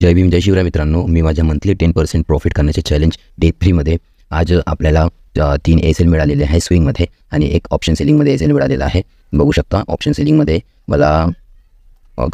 जय भीम जय शिवराय मित्रांनो, मी माझ्या monthly 10% profit करण्याचे चॅलेंज डे 3 मध्ये आज आपल्याला 3 एस-एल मिळालेले आहे स्विंगमध्ये आणि एक ऑप्शन सेलिंगमध्ये एस-एल मिळालेला आहे। बघू शकता ऑप्शन सेलिंगमध्ये मला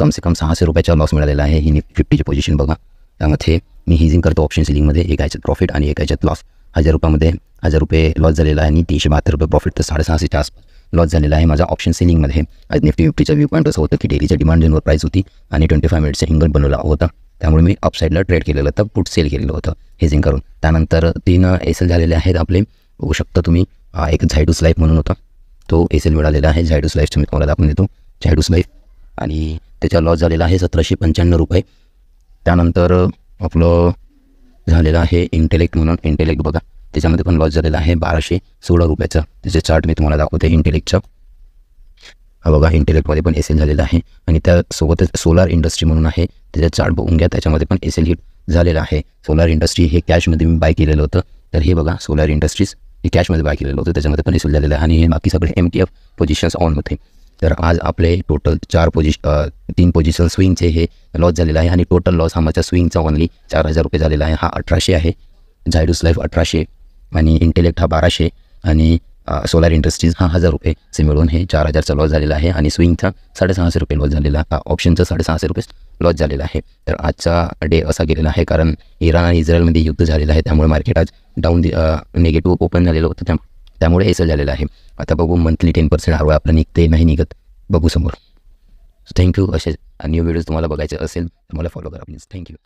कम से कम 600 रुपयाचा लॉस मिळालेला आहे। ही निफ्टी 50ची पोझिशन बघा, त्यामध्ये मी हिजिंग करतो ऑप्शन सेलिंगमध्ये, एक ह्याच्यात प्रॉफिट आणि एक ह्याच्यात लॉस। 1000 रुपयामध्ये 1000 रुपये लॉस झालेला आहे आणि 372 रुपये प्रॉफिट, तर 650च्या आसपास लॉस झालेला आहे माझा ऑप्शन सेलिंगमध्ये। आज निफ्टी 50चा व्यू पॉईंट असं होतं की डेलीच्या डिमांड झोनवर प्राईस होती आणि 25 मिनिट्सचा हिंगट बनवला होता, त्यामुळे मी अपसाईडला ट्रेड केलेलं होतं, पुट सेल केलेलं होतं हेजिंग करून। त्यानंतर 3 एस-एल झालेले आहेत आपले, बघू शकता तुम्ही। एक झायडूस लाईफ म्हणून होता, तो एस-एल मिळालेला आहे। झायडूस लाईफचं मी तुम्हाला दाखवून देतो, झायडूस लाईफ, आणि त्याचा लॉस झालेला आहे 1795 रुपये। त्यानंतर आपलं झालेलं आहे इंटेलेक्ट म्हणून, इंटेलेक्ट बघा, त्याच्यामध्ये पण लॉस झालेला आहे 1216 रुपयाचा। त्याचे चार्ट मी तुम्हाला दाखवते इंटेलेक्टचा, हा बघा, इंटेलेक्टमध्ये पण एस-एल झालेला आहे आणि त्यासोबतच सोलार इंडस्ट्री म्हणून आहे, त्याचा चार्ट बघून घ्या, त्याच्यामध्ये पण एस-एल हिट झालेला आहे। सोलार इंडस्ट्री हे कॅशमध्ये मी बाय केलेलं होतं, तर हे बघा सोलार इंडस्ट्रीज हे कॅशमध्ये बाय केलेलं होतं, त्याच्यामध्ये पण एस-एल झालेलं आहे आणि हे बाकी सगळे MTF पोझिशन्स ऑन होते। तर आज आपले टोटल 3 पोझिशन स्विंगचे हे लॉस झालेला आहे आणि टोटल लॉस हा माझ्या स्विंगचा ओनली 4000 रुपये झालेला आहे। हा 1800 आहे, झायडूस लाईफ 1800 आणि इंटेलेक्ट हा 1200 आणि सोलार इंडस्ट्रीज हा 1000 रुपये से मिळून हे 4000चा लॉस झालेला आहे आणि स्विंगचा 650 रुपये लॉस झालेला, ऑप्शनचा 650 रुपये लॉस झालेला आहे। तर आजचा डे असा गेलेला आहे, कारण इराण आणि इस्रायलमध्ये युद्ध झालेलं आहे, त्यामुळे मार्केट आज डाऊन निगेटिव्ह ओपन झालेलं होतं, त्यामुळे एस-एल झालेलं आहे। आता बघू मंथली 10% ROI आपलं निघते नाही निघत, बघू समोर। थँक्यू। असे न्यू व्हिडिओज तुम्हाला बघायचे असेल तर मला फॉलो करा प्लीज, थँक्यू।